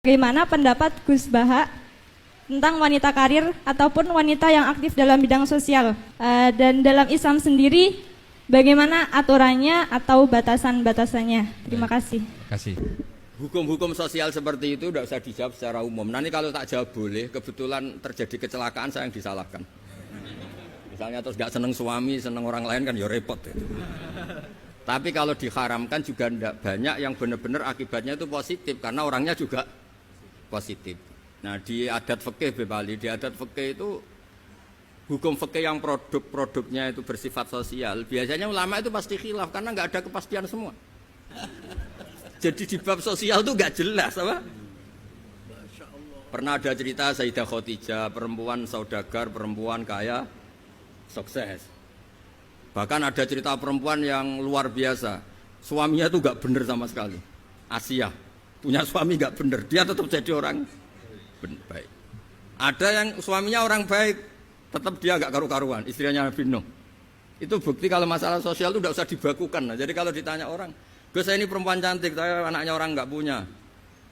Bagaimana pendapat Gus Baha tentang wanita karir ataupun wanita yang aktif dalam bidang sosial? Dan dalam Islam sendiri, bagaimana aturannya atau batasan-batasannya? Terima kasih. Hukum-hukum sosial seperti itu tidak usah dijawab secara umum. Nanti kalau tak jawab boleh, kebetulan terjadi kecelakaan saya yang disalahkan. Misalnya terus gak seneng suami, seneng orang lain kan ya repot. Tapi kalau diharamkan juga tidak banyak yang benar-benar akibatnya itu positif karena orangnya juga positif. Nah di adat fikih Bali, di adat fikih itu hukum fikih yang produk-produknya itu bersifat sosial. Biasanya ulama itu pasti khilaf karena nggak ada kepastian semua. Jadi di bab sosial itu nggak jelas apa? Pernah ada cerita Sayyidah Khadijah, perempuan saudagar, perempuan kaya, sukses. Bahkan ada cerita perempuan yang luar biasa, suaminya itu nggak bener sama sekali. Asia punya suami nggak bener, dia tetap jadi orang baik. Ada yang suaminya orang baik, tetap dia nggak karu-karuan, istrinya Nabi Nuh. Itu bukti kalau masalah sosial itu tidak usah dibakukan. Nah, jadi kalau ditanya orang, Gus saya ini perempuan cantik, saya anaknya orang nggak punya,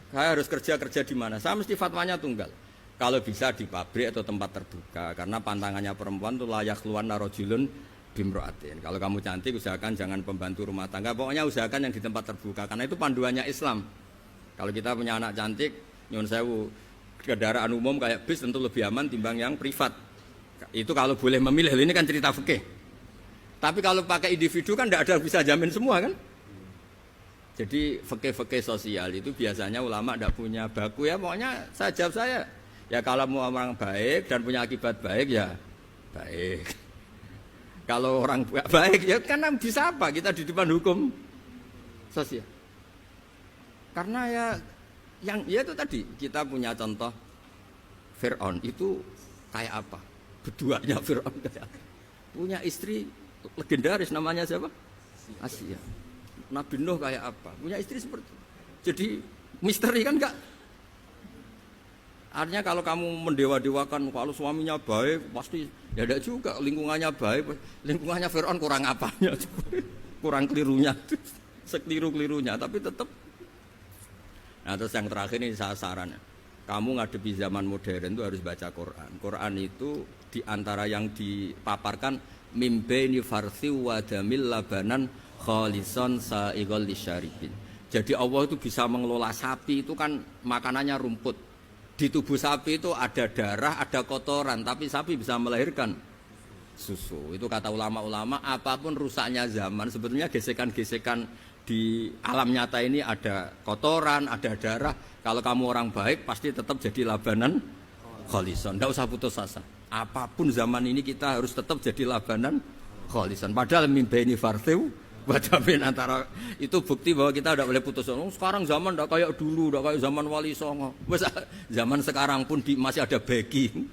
saya harus kerja di mana? Saya mesti fatwanya tunggal. Kalau bisa di pabrik atau tempat terbuka, karena pantangannya perempuan itu layak keluar narojulun bimroatin. Kalau kamu cantik, usahakan jangan pembantu rumah tangga. Pokoknya usahakan yang di tempat terbuka, karena itu panduannya Islam. Kalau kita punya anak cantik, nyun sewu, kendaraan umum kayak bis tentu lebih aman timbang yang privat. Itu kalau boleh memilih, ini kan cerita fikih. Tapi kalau pakai individu kan tidak ada bisa jamin semua kan. Jadi fikih-fikih sosial itu biasanya ulama tidak punya baku ya. Pokoknya saya jawab saya, ya kalau mau orang baik dan punya akibat baik ya baik. Kalau orang baik ya karena bisa apa kita di depan hukum sosial. Karena ya itu tadi kita punya contoh Fir'aun itu kayak apa? Beduanya Fir'aun kayak apa? Punya istri legendaris namanya siapa? Asia. Nabi Nuh kayak apa? Punya istri seperti itu. Jadi misteri kan enggak? Artinya kalau kamu mendewa-dewakan kalau suaminya baik pasti ya enggak juga, lingkungannya baik, lingkungannya Fir'aun kurang apanya? Kurang kelirunya. Sekeliru-kelirunya tapi tetap. Nah terus yang terakhir ini saya saran, kamu ngadepi zaman modern itu harus baca Quran. Quran itu diantara yang dipaparkan mimbaini farsi wadamil labanan khalison sa'iqal lisyaribin. Jadi Allah itu bisa mengelola sapi itu kan makanannya rumput. Di tubuh sapi itu ada darah, ada kotoran, tapi sapi bisa melahirkan susu. Itu kata ulama-ulama, apapun rusaknya zaman sebetulnya gesekan-gesekan di alam nyata ini ada kotoran, ada darah. Kalau kamu orang baik pasti tetap jadi labanan khalison. Tidak usah putus asa. Apapun zaman ini kita harus tetap jadi labanan khalison. Padahal mimbaini farthiw wadamin antara itu bukti bahwa kita tidak boleh putus asa. Sekarang zaman tidak kayak dulu, tidak kayak zaman Wali Songo. Zaman sekarang pun masih ada begging.